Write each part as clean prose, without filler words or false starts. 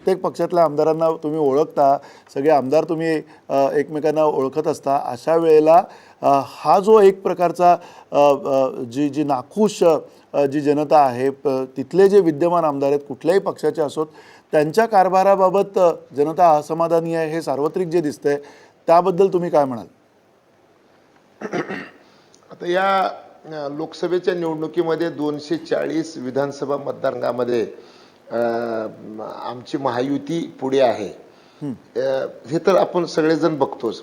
प्रत्येक पक्षातल्या आमदारांना तुम्ही ओळखता, सगळे आमदार तुम्ही एकमेकांना ओळखत असता, अशा वेळेला हा जो एक प्रकारचा जी जी नाखुश जी जनता आहे, तिथले जे विद्यमान आमदार आहेत कुठल्याही पक्षाचे असोत, त्यांच्या कारभाराबाबत जनता असमाधानी आहे हे सार्वत्रिक जे दिसतंय, त्याबद्दल तुम्ही काय म्हणाल? आता या लोकसभेच्या निवडणुकीमध्ये 240 विधानसभा मतदारसंघामध्ये आमची महायुती पुढे आहे, हे तर आपण सगळेजण बघतोच.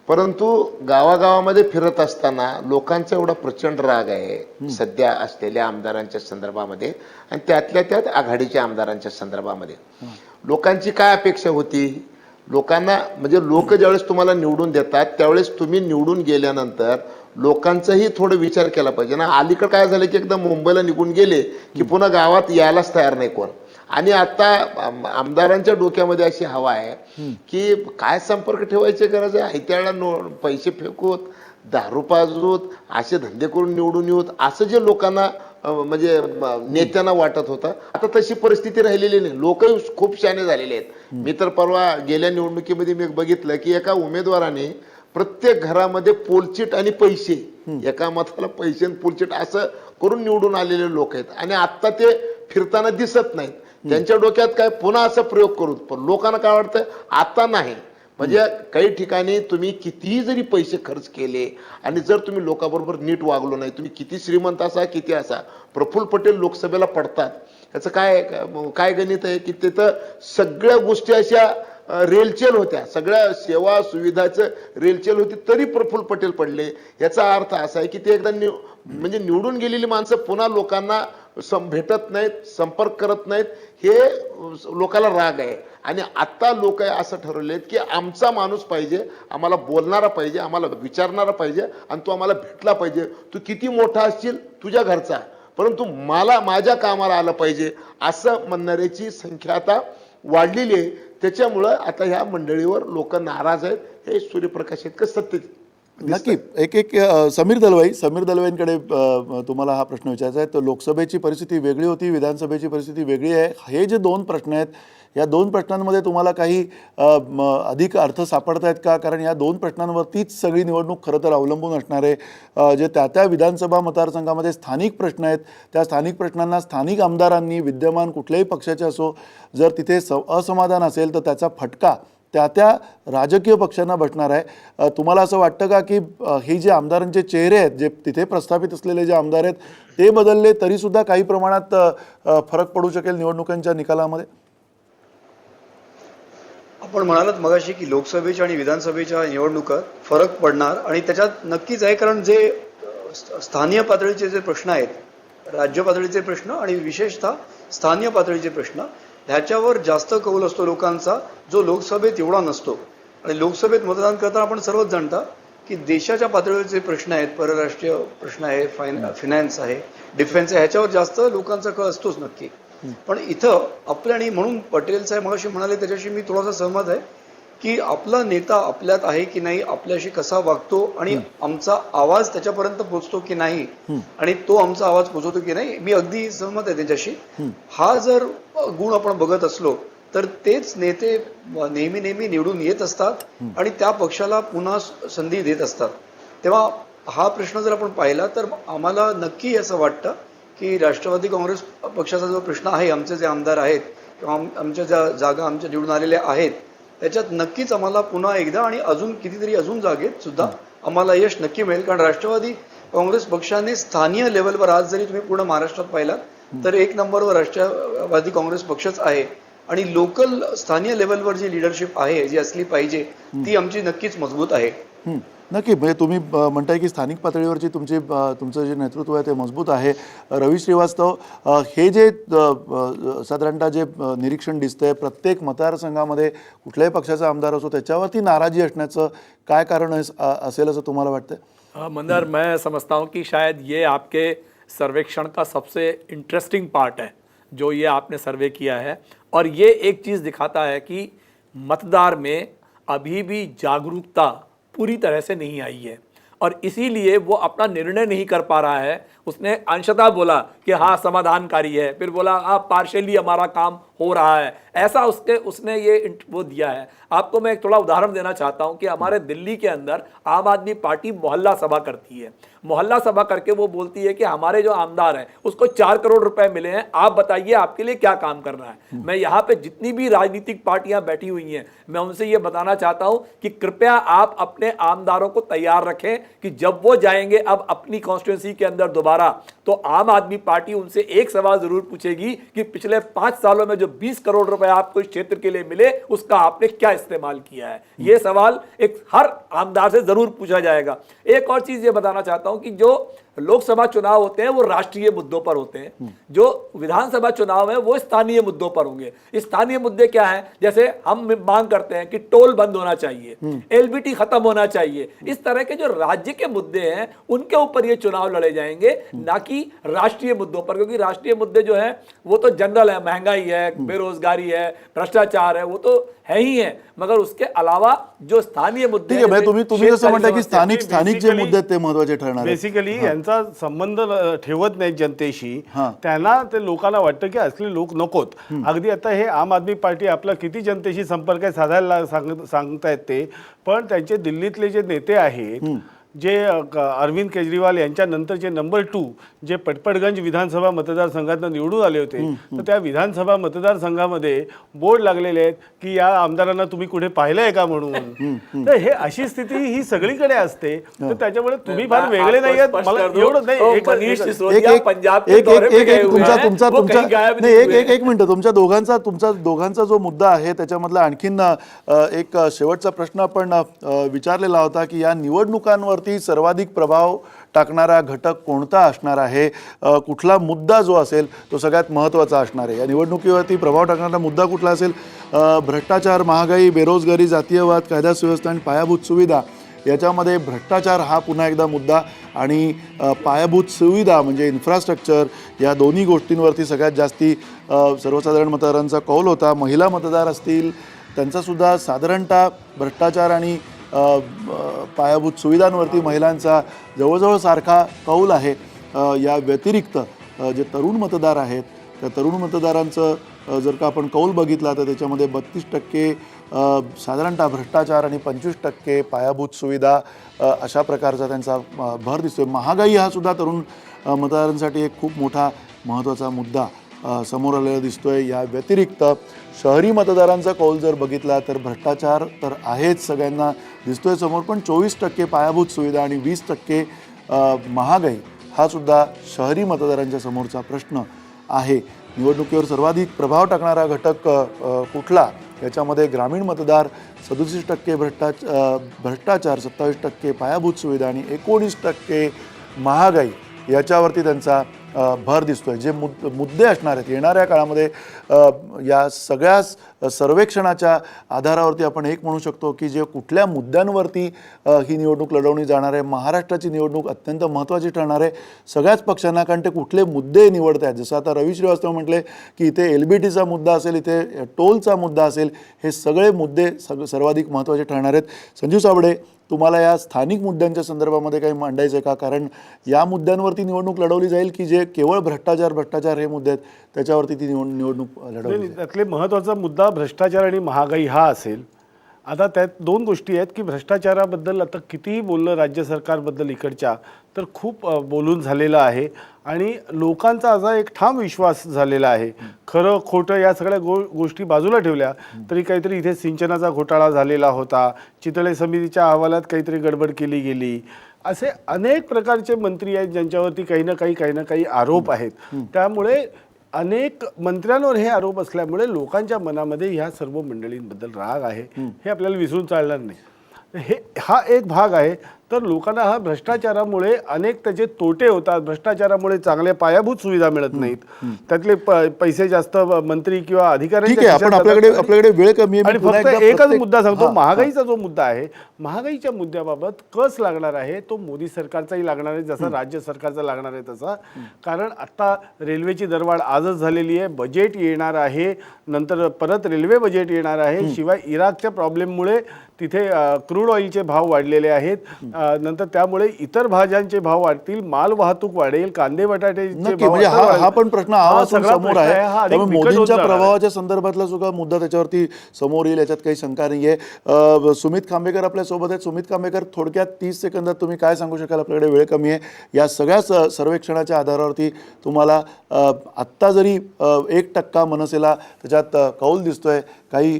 परंतु गावागावामध्ये फिरत असताना लोकांचा एवढा प्रचंड राग आहे सध्या असलेल्या आमदारांच्या संदर्भामध्ये आणि त्यातल्या त्यात आघाडीच्या आमदारांच्या संदर्भामध्ये. लोकांची काय अपेक्षा होती? लोकांना म्हणजे लोक ज्यावेळेस तुम्हाला निवडून देतात त्यावेळेस तुम्ही निवडून गेल्यानंतर लोकांचाही थोडं विचार केला पाहिजे ना. अलीकडे काय झालं की एकदम मुंबईला निघून गेले की पुन्हा गावात यायलाच तयार नाही कोण. आणि आता आमदारांच्या डोक्यामध्ये अशी हवा आहे की काय संपर्क ठेवायची गरज आहे, त्यावेळेला पैसे फेकूत, दारू पाजूत, असे धंदे करून निवडून येऊत, असं जे लोकांना म्हणजे नेत्यांना वाटत होतं. आता तशी परिस्थिती राहिलेली नाही. लोक खूप शहाणे झालेले आहेत. मी तर परवा गेल्या निवडणुकीमध्ये मी बघितलं की एका उमेदवाराने प्रत्येक घरामध्ये पोलचीट आणि पैसे, एका मताला पैसे आणि पोलचीट असं करून निवडून आलेले लोक आहेत. आणि आता ते फिरताना दिसत नाहीत. त्यांच्या डोक्यात काय पुन्हा असा प्रयोग करू, पण लोकांना काय वाटतं आता नाही. म्हणजे काही ठिकाणी तुम्ही कितीही जरी पैसे खर्च केले आणि जर तुम्ही लोकांबरोबर नीट वागलो नाही, तुम्ही किती श्रीमंत असा किती असा, प्रफुल्ल पटेल लोकसभेला पडतात. याचं काय काय गणित आहे की तिथं सगळ्या गोष्टी अशा रेलचेल होत्या, सगळ्या सेवा सुविधाचं रेलचेल होती, तरी प्रफुल्ल पटेल पडले. याचा अर्थ असा आहे की ते एकदा म्हणजे निवडून गेलेली माणसं पुन्हा लोकांना भेटत नाहीत, संपर्क करत नाहीत, हे लोकांना राग आहे. आणि आता लोक असं ठरवलेत की आमचा माणूस पाहिजे, आम्हाला बोलणारा पाहिजे, आम्हाला विचारणारा पाहिजे आणि तो आम्हाला भेटला पाहिजे. तू किती मोठा असशील तुझ्या घरचा, परंतु मला माझ्या कामाला आलं पाहिजे, असं म्हणणाऱ्याची संख्या आता वाढलेली आहे. त्याच्यामुळं आता ह्या मंडळीवर लोक नाराज आहेत. हे सूर्यप्रकाश इतकं सत्य. नक्की. एक समीर दलवाईंकडे तुम्हाला हा प्रश्न विचारायचा आहे. तर लोकसभेची परिस्थिती वेगळी होती, विधानसभेची परिस्थिती वेगळी आहे. हे जे दोन प्रश्न आहेत, या दोन प्रश्नांमध्ये तुम्हाला काही अधिक अर्थ सापडत आहेत का? कारण या दोन प्रश्नांवरतीच सगळी निवडणूक खरं तर अवलंबून असणार आहे. जे त्या विधानसभा मतदारसंघामध्ये स्थानिक प्रश्न आहेत, त्या स्थानिक प्रश्नांना स्थानिक आमदारांनी, विद्यमान कुठल्याही पक्षाचे असो, जर तिथे असमाधान असेल तर त्याचा फटका त्या राजकीय पक्षांना बसणार आहे. तुम्हाला असं वाटतं का की हे जे आमदारांचे चेहरे आहेत, जे तिथे प्रस्थापित असलेले जे आमदार आहेत, ते बदलले तरीसुद्धा काही प्रमाणात फरक पडू शकेल निवडणुकांच्या निकालामध्ये? आपण म्हणालात मगाशी की लोकसभेच्या आणि विधानसभेच्या निवडणुकात फरक पडणार आणि त्याच्यात नक्कीच आहे. कारण जे स्थानीय पातळीचे जे प्रश्न आहेत, राज्य पातळीचे प्रश्न आणि विशेषतः स्थानीय पातळीचे प्रश्न, ह्याच्यावर जास्त कौल असतो लोकांचा, जो लोकसभेत एवढा नसतो. आणि लोकसभेत मतदान करताना आपण सर्वच जाणता की देशाच्या पातळीवरचे प्रश्न आहेत, परराष्ट्रीय प्रश्न आहे, फायनान्स आहे, डिफेन्स आहे, ह्याच्यावर जास्त लोकांचा कल असतोच नक्की. पण इथं आपल्या, आणि म्हणून पटेल साहेब मगाशी म्हणाले त्याच्याशी मी थोडासा सहमत आहे की आपला नेता आपल्यात आहे की नाही, आपल्याशी कसा वागतो आणि आमचा आवाज त्याच्यापर्यंत पोहोचतो की नाही, आणि तो आमचा आवाज पोहोचवतो की नाही, मी अगदी सहमत आहे त्याच्याशी. हा जर गुण आपण बघत असलो तर तेच नेते नेहमी निवडून येत असतात आणि त्या पक्षाला पुन्हा संधी देत असतात. तेव्हा हा प्रश्न जर आपण पाहिला तर आम्हाला नक्की असं वाटतं की राष्ट्रवादी काँग्रेस पक्षाचा जो प्रश्न आहे, आमचे जे आमदार आहेत किंवा आमच्या ज्या जागा आमच्या निवडून आलेल्या आहेत, त्याच्यात नक्कीच आम्हाला पुन्हा एकदा आणि अजून कितीतरी अजून जागेत सुद्धा आम्हाला यश नक्की मिळेल. कारण राष्ट्रवादी काँग्रेस पक्षाने स्थानीय लेवलवर आज जरी तुम्ही पूर्ण महाराष्ट्रात पाहिलात तर एक नंबरवर राष्ट्रवादी काँग्रेस पक्षच आहे. आणि लोकल स्थानीय लेवलवर जी लिडरशिप आहे, जी असली पाहिजे, ती आमची नक्कीच मजबूत आहे. नक्की. म्हणजे तुम्ही म्हणताय की स्थानिक पातळीवरची तुमचं जे नेतृत्व आहे ते मजबूत आहे. रवी श्रीवास्तव, हे जे साधारणतः जे निरीक्षण दिसतंय, प्रत्येक मतदारसंघामध्ये कुठल्याही पक्षाचा आमदार असो त्याच्यावरती नाराजी असण्याचं काय कारण असेल असं तुम्हाला वाटतंय? मंदार, मैं समझता हूँ कि शायद ये आपके सर्वेक्षण का सबसे इंटरेस्टिंग पार्ट है जो ये आपने सर्वे किया है, और ये एक चीज़ दिखाता है कि मतदार में अभी भी जागरूकता पूरी तरह से नहीं आई है और इसीलिए वो अपना निर्णय नहीं कर पा रहा है। उसने अंशतः बोला कि हाँ समाधानकारी है, फिर बोला हाँ पार्शियली हमारा काम हो रहा है, ऐसा उसने ये वो दिया है। आपको मैं एक थोड़ा उदाहरण देना चाहता हूं कि हमारे दिल्ली के अंदर आम आदमी पार्टी मोहल्ला सभा करती है। मोहल्ला सभा करके वो बोलती है कि हमारे जो आमदार हैं उसको 4 करोड़ रुपए मिले हैं, आप बताइए आपके लिए क्या काम करना है। मैं यहाँ पे जितनी भी राजनीतिक पार्टियां बैठी हुई हैं, मैं उनसे ये बताना चाहता हूं कि कृपया आप अपने आमदारों को तैयार रखें कि जब वो जाएंगे अब अपनी कॉन्स्टिट्यूंसी के अंदर दोबारा, तो आम आदमी पार्टी उनसे एक सवाल जरूर पूछेगी कि पिछले 5 सालों में जो 20 करोड़ रुपए आपको इस क्षेत्र के लिए मिले उसका आपने क्या इस्तेमाल किया है। यह सवाल एक हर आमदार से जरूर पूछा जाएगा। एक और चीज ये बताना चाहता हूं कि जो लोकसभा चुनाव होते हैं वो राष्ट्रीय मुद्दों पर होते हैं, जो विधानसभा चुनाव है वो स्थानीय मुद्दों पर होंगे। स्थानीय मुद्दे क्या हैं? जैसे हम मांग करते हैं कि टोल बंद होना चाहिए, एलबीटी खत्म होना चाहिए। इस तरह के जो राज्य के मुद्दे हैं उनके ऊपर ये चुनाव लड़े जाएंगे, ना कि राष्ट्रीय मुद्दों पर, क्योंकि राष्ट्रीय मुद्दे जो है वो तो जनरल है, महंगाई है, बेरोजगारी है, भ्रष्टाचार है, वो तो है ही है, मगर उसके अलावा जो स्थानीय मुद्दे ठीक आहे, तुम्ही जसं म्हणता की समस्या. स्थानिक जे मुद्दे आहेत ते महत्वाचे ठरणार आहेत. बेसिकली यांचा संबंध ठेवत नाही जनतेशी, हां. त्यांना ते लोकांना वाटतं की असले लोक नकोत. अगदी आता हे आम आदमी पार्टी आपला किती जनतेशी संपर्क आहे साधायला सांगतायत ते, पण त्यांचे दिल्लीतले जे नेते आहेत, जे अरविंद केजरीवाल यांच्या नंतरचे नंबर 2 जे पटपटगंज विधानसभा मतदारसंघातून निवडून आले होते, तर त्या विधानसभा मतदारसंघामध्ये बोर्ड लागलेले आहेत की या आमदारांना तुम्ही कुठे पाहिलंय का म्हणून. तर हे अशी स्थिती ही सगळीकडे असते. तर त्याच्यामुळे तुम्ही फार वेगळे नाही आहेत. मला एवढं नाही, मनीष सिसोदिया पंजाब के दौरे पे गए हुए हैं, वो कहीं गायब नहीं हुए हैं. एक मिनिट, तुमचा दोघांचा जो मुद्दा आहे त्याच्यामधला आणखीन एक शेवटचा प्रश्न आपण विचारलेला होता की या निवडणुकांवरती सर्वाधिक प्रभाव टाकणारा घटक कोणता असणार आहे, कुठला मुद्दा जो असेल तो सगळ्यात महत्त्वाचा असणार आहे. या निवडणुकीवरती प्रभाव टाकणारा मुद्दा कुठला असेल? भ्रष्टाचार, महागाई, बेरोजगारी, जातीयवाद, कायदा सुव्यवस्था आणि पायाभूत सुविधा. याच्यामध्ये भ्रष्टाचार हा पुन्हा एकदा मुद्दा आणि पायाभूत सुविधा म्हणजे इन्फ्रास्ट्रक्चर, या दोन्ही गोष्टींवरती सगळ्यात जास्ती सर्वसाधारण मतदारांचा कौल होता. महिला मतदार असतील त्यांचासुद्धा साधारणतः भ्रष्टाचार आणि पायाभूत सुविधांवरती महिलांचा जवळजवळ सारखा कौल आहे. या व्यतिरिक्त जे तरुण मतदार आहेत त्या तरुण मतदारांचं जर का आपण कौल बघितला तर त्याच्यामध्ये 32% साधारणतः भ्रष्टाचार आणि 25% पायाभूत सुविधा अशा प्रकारचा त्यांचा भर दिसतोय. महागाई हा सुद्धा तरुण मतदारांसाठी एक खूप मोठा महत्त्वाचा मुद्दा समोर आलेला दिसतोय. या व्यतिरिक्त शहरी मतदारांचा कौल जर बघितला तर भ्रष्टाचार तर आहेच सगळ्यांना दिसतोय समोर, पण 24% पायाभूत सुविधा आणि 20% महागाई हा सुद्धा शहरी मतदारांच्या समोरचा प्रश्न आहे. निवडणुकीवर सर्वाधिक प्रभाव टाकणारा घटक कुठला? याच्यामध्ये ग्रामीण मतदार 37% भ्रष्टाचार, 27% पायाभूत सुविधा आणि 19% महागाई याच्यावरती त्यांचा भर दिसतोय. जे मुद्दे असणार आहेत येणाऱ्या काळामध्ये या सगळ्या सर्वेक्षणाच्या आधारावरती आपण एक म्हणू शकतो की जे कुठल्या मुद्द्यांवरती ही निवडणूक लढवली जाणार आहे. महाराष्ट्राची निवडणूक अत्यंत महत्त्वाची ठरणार आहे सगळ्याच पक्षांना, कारण ते कुठले मुद्दे निवडत आहेत. जसं आता रवी श्रीवास्तव म्हटले की इथे LBTचा मुद्दा असेल, इथे टोलचा मुद्दा असेल, हे सगळे मुद्दे सर्वाधिक महत्त्वाचे ठरणार आहेत. संजीव साबळे, तुम्हाला या स्थानिक मुद्द्यांच्या संदर्भामध्ये काही मांडायचं आहे का? कारण या मुद्द्यांवरती निवडणूक लढवली जाईल की जे केवळ भ्रष्टाचार हे मुद्दे आहेत त्याच्यावरती ती निवडणूक लढवली जाईल? त्यातले महत्त्वाचा मुद्दा भ्रष्टाचार आणि महागाई हा असेल. आता त्यात दोन गोष्टी आहेत की भ्रष्टाचाराबद्दल आता कितीही बोललं राज्य सरकारबद्दल इकडच्या तर खूप बोलून झालेलं आहे आणि लोकांचा असा एक ठाम विश्वास झालेला आहे. खरं खोटं या सगळ्या गोष्टी बाजूला ठेवल्या तरी काहीतरी इथे सिंचनाचा घोटाळा झालेला होता, चितळे समितीच्या अहवालात काहीतरी गडबड केली गेली, असे अनेक प्रकारचे मंत्री आहेत ज्यांच्यावरती काही ना काही आरोप आहेत. त्यामुळे अनेक मंत्र्यांवर हे आरोप असल्यामुळे लोकांच्या मनामध्ये ह्या सर्व मंडळींबद्दल राग आहे. हे आपल्याला विसरून चालणार नाही. हा एक भाग आहे. तर लोकांना हा भ्रष्टाचारामुळे अनेक त्याचे तोटे होतात. भ्रष्टाचारामुळे चांगल्या पायाभूत सुविधा मिळत नाहीत, त्यातले पैसे जास्त मंत्री किंवा अधिकाऱ्यांच्या आपल्याकडे वेळ कमी आहे. आणि फक्त एकच मुद्दा सांगतो, महागाईचा जो मुद्दा आहे, महागाईच्या मुद्द्याबाबत कस लागणार आहे तो मोदी सरकारचाही लागणार आहे जसा राज्य सरकारचा लागणार आहे तसा. कारण आता रेल्वेची दरवाढ आजच झालेली आहे, बजेट येणार आहे, नंतर परत रेल्वे बजेट येणार आहे. शिवाय इराकच्या प्रॉब्लेममुळे तिथे क्रूड ऑइलचे भाव वाढलेले आहेत. नंतर त्यामुळे इतर भाज्यांचे भाव वाढतील, माल वाहतूक वाढेल, कांदे बटाट्याचे नक्की भाव म्हणजे आता हा वाढेल. हा पण प्रश्न हा आवाजून सगळा समोर प्रश्न आहे. हा अधिक त्यामुळे बिकट होत मोदींच्या जाणार आहे. प्रभावाच्या संदर्भातला सुद्धा मुद्दा त्याच्यावरती समोर येईल, याच्यात काही शंका नाहीये. सुमित खांबेकर आपल्या सोबत आहेत. सुमित खांबेकर, थोडक्यात 30 सेकंदात तुम्ही काय सांगू शकाल? आपल्याकडे वेळ कमी आहे. या सगळ्या सर्वेक्षणाच्या आधारावरती तुम्हाला आत्ता जरी 1% मनसेला त्याच्यात कौल दिसतोय, काही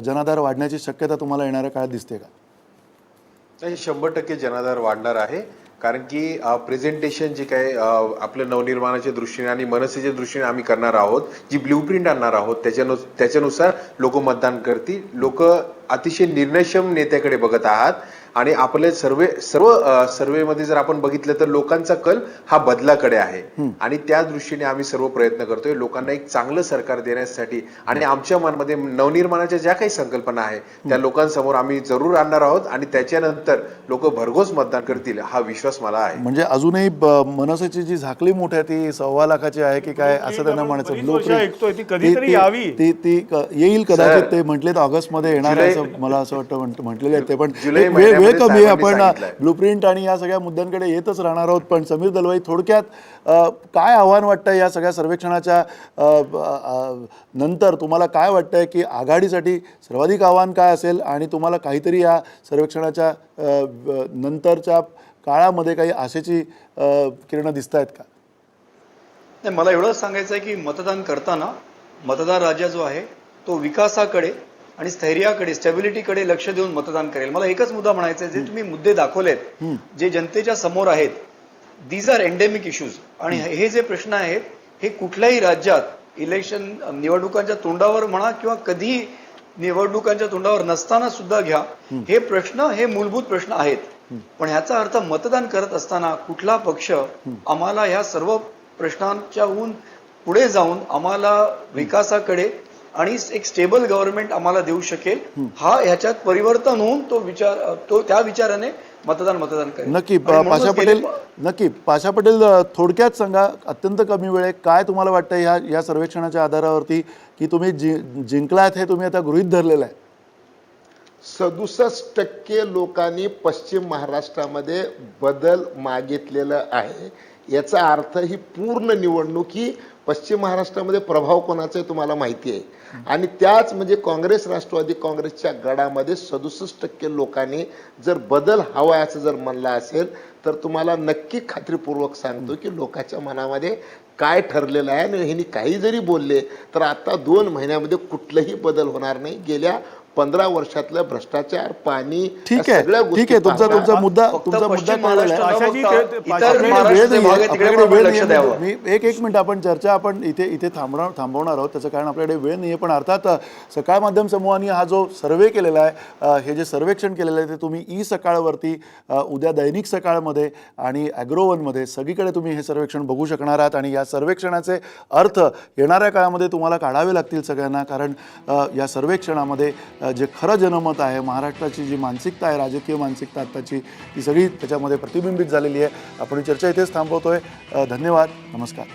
जनाधार वाढण्याची शक्यता तुम्हाला येणाऱ्या काळात दिसते का? नाही, 100% जनाधार वाढणार आहे. कारण की प्रेझेंटेशन जे काय आपलं नवनिर्माणाच्या दृष्टीने आणि मनसेच्या दृष्टीने आम्ही करणार आहोत, जी ब्ल्यूप्रिंट आणणार आहोत, त्याच्यानुसार लोक मतदान करतील. लोक अतिशय निर्णयक्षम नेत्याकडे बघत आहात आणि आपले सर्व सर्वेमध्ये जर आपण बघितलं तर लोकांचा कल हा बदलाकडे आहे आणि त्या दृष्टीने आम्ही सर्व प्रयत्न करतोय लोकांना एक चांगलं सरकार देण्यासाठी. आणि आमच्या मनामध्ये नवनिर्माणाच्या ज्या काही संकल्पना आहे त्या लोकांसमोर आम्ही जरूर आणणार आहोत आणि त्याच्यानंतर लोक भरघोस मतदान करतील हा विश्वास मला आहे. म्हणजे अजूनही मनसेची जी झाकली मोठी आहे ती 1.25 लाखाची आहे की काय, असं त्यांना म्हणायचं. बरीच वर्ष ऐकतोय, ती कधीतरी यावी. ती येईल कदाचित. ते म्हटलेत ऑगस्टमध्ये येणार आहे, असं मला असं वाटतं म्हटलेले आहेत ते. पण जुलै वेळ महिन्यामध्ये कमी आहे. साहेबांनी आपण सांगितलंय. ब्लूप्रिंट आणि या सगळ्या मुद्द्यांकडे येतच राहणार आहोत. पण समीर दलवाई, थोडक्यात काय आव्हान वाटतंय या सगळ्या सर्वेक्षणाच्या नंतर? तुम्हाला काय वाटतंय की आघाडीसाठी सर्वाधिक आव्हान काय असेल आणि तुम्हाला काहीतरी या सर्वेक्षणाच्या नंतरच्या काळामध्ये काही आशेची किरणं दिसत आहेत का? नाही, मला एवढंच सांगायचं आहे की मतदान करताना मतदार राजा जो आहे तो विकासाकडे आणि स्थैर्याकडे, स्टॅबिलिटीकडे लक्ष देऊन मतदान करेल. मला एकच मुद्दा म्हणायचा आहे, जे तुम्ही मुद्दे दाखवलेत, जे जनतेच्या समोर आहेत, दीज आर एंडेमिक इश्यूज. आणि हे जे प्रश्न आहेत हे कुठल्याही राज्यात इलेक्शन निवडणुकांच्या तोंडावर म्हणा किंवा कधी निवडणुकांच्या तोंडावर नसताना सुद्धा घ्या, हे प्रश्न हे मूलभूत प्रश्न आहेत. पण ह्याचा अर्थ मतदान करत असताना कुठला पक्ष आम्हाला ह्या सर्व प्रश्नांच्याहून पुढे जाऊन आम्हाला विकासाकडे आणि एक स्टेबल गव्हर्नमेंट आम्हाला देऊ शकेल, हा ह्याच्यात परिवर्तन होऊन तो त्या विचाराने मतदान करेल. नक्की. आणि म्हणूनच पाशा गेले पटेल, पाशा पटेल, थोडक्यात सांगा, अत्यंत कमी वेळ आहे, काय तुम्हाला वाटतं या सर्वेक्षणाच्या आधारावरती की तुम्ही जिंकलात हे तुम्ही आता गृहीत धरलेलं आहे? 67% लोकांनी पश्चिम महाराष्ट्रामध्ये बदल मागितलेला आहे. याचा अर्थ ही पूर्ण निवडणूक ही पश्चिम महाराष्ट्रामध्ये प्रभाव कोणाचा आहे तुम्हाला माहिती आहे. आणि त्याच म्हणजे काँग्रेस राष्ट्रवादी काँग्रेसच्या गडामध्ये 67% लोकांनी जर बदल हवा असं जर म्हणलं असेल तर तुम्हाला नक्की खात्रीपूर्वक सांगतो की लोकांच्या मनामध्ये काय ठरलेलं आहे. आणि ह्यांनी काही जरी बोलले तर आता 2 महिन्यामध्ये कुठलाही बदल होणार नाही. गेल्या 15 वर्षातलं भ्रष्टाचार, पाणी, ठीक आहे, ठीक आहे. तुमचा मुद्दा कळलेला आहे. आशाजी, आपल्याकडे वेळ नाहीये. मी एक मिनिट आपण चर्चा इथे थांबवणार आहोत. त्याचं कारण आपल्याकडे वेळ नाहीये. पण अर्थात सकाळ माध्यम समूहाने हा जो सर्वे केलेला आहे, हे जे सर्वेक्षण केलेलं आहे ते तुम्ही ई-सकाळवरती उद्या दैनिक सकाळमध्ये आणि ॲग्रोवनमध्ये सगळीकडे तुम्ही हे सर्वेक्षण बघू शकणार आहात. आणि या सर्वेक्षणाचे अर्थ येणाऱ्या काळामध्ये तुम्हाला काढावे लागतील सगळ्यांना. कारण या सर्वेक्षणामध्ये जे खरं जनमत आहे, महाराष्ट्राची जी मानसिकता आहे, राजकीय मानसिकता आत्ताची, ती सगळी त्याच्यामध्ये प्रतिबिंबित झालेली आहे. आपण ही चर्चा इथेच थांबवतोय. धन्यवाद. नमस्कार.